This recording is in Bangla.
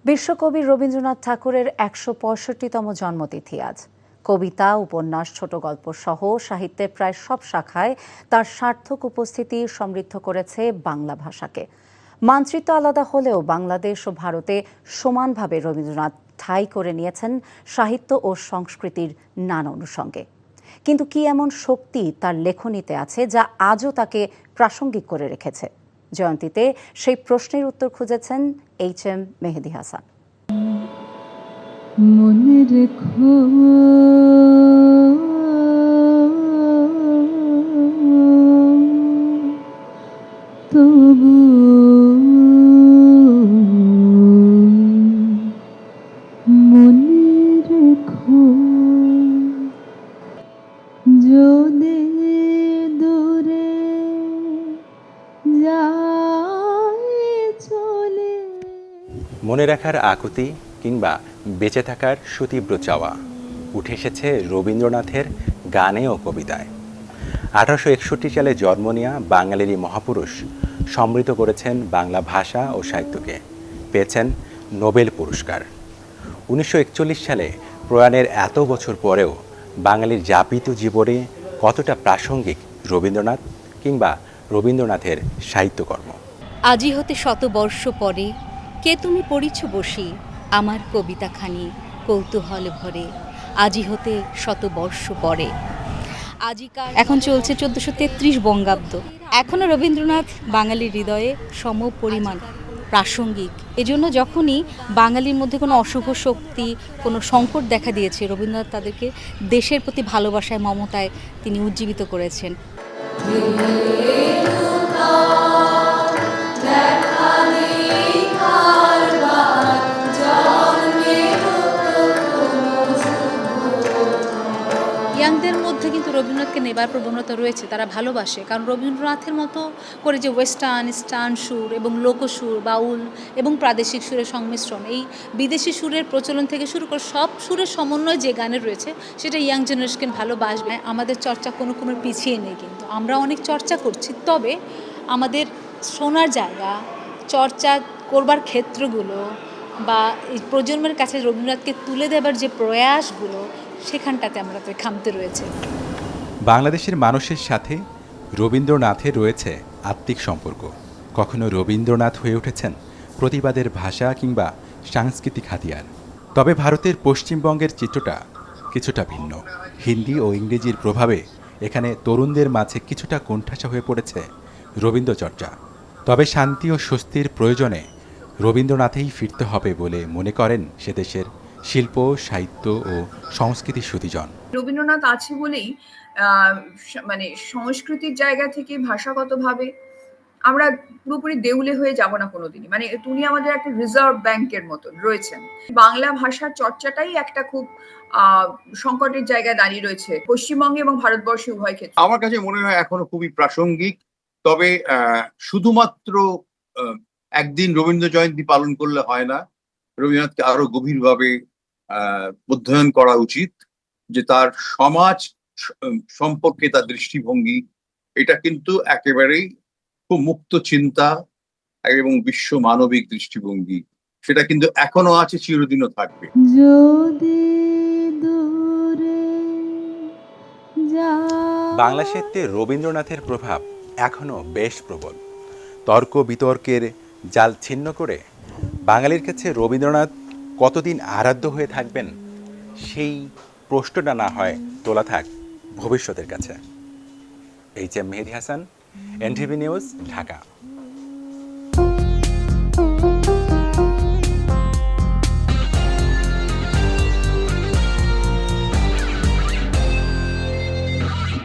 বিশ্বকবি রবীন্দ্রনাথ ঠাকুরের ১৬৫তম জন্মতিথি আজ। কবিতা, উপন্যাস, ছোট গল্প সহ সাহিত্যের প্রায় সব শাখায় তার সার্থক উপস্থিতি সমৃদ্ধ করেছে বাংলা ভাষাকে। মানচিত্র আলাদা হলেও বাংলাদেশ ও ভারতে সমানভাবে রবীন্দ্রনাথ ঠাঁই করে নিয়েছেন সাহিত্য ও সংস্কৃতির নানা অনুষঙ্গে। কিন্তু কি এমন শক্তি তার লেখনীতে আছে যা আজও তাকে প্রাসঙ্গিক করে রেখেছে? জয়ন্তীতে সেই প্রশ্নের উত্তর খুঁজেছেন HM মেহেদী হাসান। মনে রেখো তবু মনে রেখো যদি দূরে যায় চলে। মনে রাখার আকুতি কিংবা বেঁচে থাকার সুতীব্র চাওয়া উঠে এসেছে রবীন্দ্রনাথের গানে ও কবিতায়। 1861 সালে জন্ম নেওয়া বাঙালিরই মহাপুরুষ সমৃদ্ধ করেছেন বাংলা ভাষা ও সাহিত্যকে, পেয়েছেন নোবেল পুরস্কার। 1941 সালে প্রয়াণের এত বছর পরেও বাঙালির যাপিত জীবনে কতটা প্রাসঙ্গিক রবীন্দ্রনাথ কিংবা রবীন্দ্রনাথের সাহিত্যকর্ম। আজি হতে শতবর্ষ পরে কে তুমি পড়িছ বসি আমার কবিতাখানি কৌতূহল ভরে। আজি হতে শতবর্ষ পরে, আজিকার এখন চলছে 1433 বঙ্গাব্দ। এখনও রবীন্দ্রনাথ বাঙালির হৃদয়ে সম পরিমাণ প্রাসঙ্গিক। এজন্য যখনই বাঙালির মধ্যে কোনো অশুভ শক্তি, কোনো সংকট দেখা দিয়েছে, রবীন্দ্রনাথ তাদেরকে দেশের প্রতি ভালোবাসায়, মমতায় তিনি উজ্জীবিত করেছেন। ইয়াংদের মধ্যে কিন্তু রবীন্দ্রনাথকে নেবার প্রবণতা রয়েছে, তারা ভালোবাসে। কারণ রবীন্দ্রনাথের মতো করে যে ওয়েস্টার্ন, ইস্টার্ন সুর এবং লোকসুর, বাউল এবং প্রাদেশিক সুরের সংমিশ্রণ, এই বিদেশি সুরের প্রচলন থেকে শুরু করে সব সুরের সমন্বয় যে গানের রয়েছে, সেটা ইয়াং জেনারেশন ভালোবাসবে। আমাদের চর্চা কোনো ক্রমে পিছিয়ে নেই, কিন্তু আমরা অনেক চর্চা করছি। তবে আমাদের শোনার জায়গা, চর্চা করবার ক্ষেত্রগুলো বা এই প্রজন্মের কাছে রবীন্দ্রনাথকে তুলে দেবার যে প্রয়াসগুলো, সেখানটাতে আমরা তো খামতে রয়েছে। বাংলাদেশের মানুষের সাথে রবীন্দ্রনাথের রয়েছে আত্মিক সম্পর্ক। কখনো রবীন্দ্রনাথ হয়ে উঠেছেন প্রতিবাদের ভাষা কিংবা সাংস্কৃতিক হাতিয়ার। তবে ভারতের পশ্চিমবঙ্গের চিত্রটা কিছুটা ভিন্ন। হিন্দি ও ইংরেজির প্রভাবে এখানে তরুণদের মাঝে কিছুটা কোণঠাসা হয়ে পড়েছে রবীন্দ্রচর্চা। তবে শান্তি ও স্বস্তির প্রয়োজনে রবীন্দ্রনাথেই ফিরতে হবে বলে মনে করেন সে দেশের শিল্প, সাহিত্য ও সংস্কৃতি সুধীজন। রবীন্দ্রনাথ আছে বলেই মানে সংস্কৃতির জায়গা থেকে ভাষাগতভাবে আমরা পুরোপুরি দেউলে হয়ে যাব না কোনোদিনই। মানে উনি আমাদের একটা রিজার্ভ ব্যাংকের মতন রয়েছেন। বাংলা ভাষার চর্চাটাই একটা খুব সংকটের জায়গায় দাঁড়িয়ে রয়েছে পশ্চিমবঙ্গে এবং ভারতবর্ষে উভয় ক্ষেত্রে। আমার কাছে মনে হয় এখনো খুবই প্রাসঙ্গিক। তবে শুধুমাত্র একদিন রবীন্দ্র জয়ন্তী পালন করলে হয় না। রবীন্দ্রনাথকে আরো গভীরভাবে অধ্যয়ন করা উচিত, যে তার সমাজ সম্পর্কে তার দৃষ্টিভঙ্গি, এটা কিন্তু একেবারেই খুব মুক্ত চিন্তা এবং বিশ্ব মানবিক দৃষ্টিভঙ্গি। সেটা কিন্তু এখনো আছে, চিরদিনও থাকবে। বাংলা সাহিত্যে রবীন্দ্রনাথের প্রভাব এখনো বেশ প্রবল। তর্ক বিতর্কের জাল ছিন্ন করে বাঙালির কাছে রবীন্দ্রনাথ কতদিন আরাধ্য হয়ে থাকবেন, সেই প্রশ্নটা না হয় তোলা থাক ভবিষ্যতের কাছে। HM মেহেদী হাসান, NTV নিউজ, ঢাকা।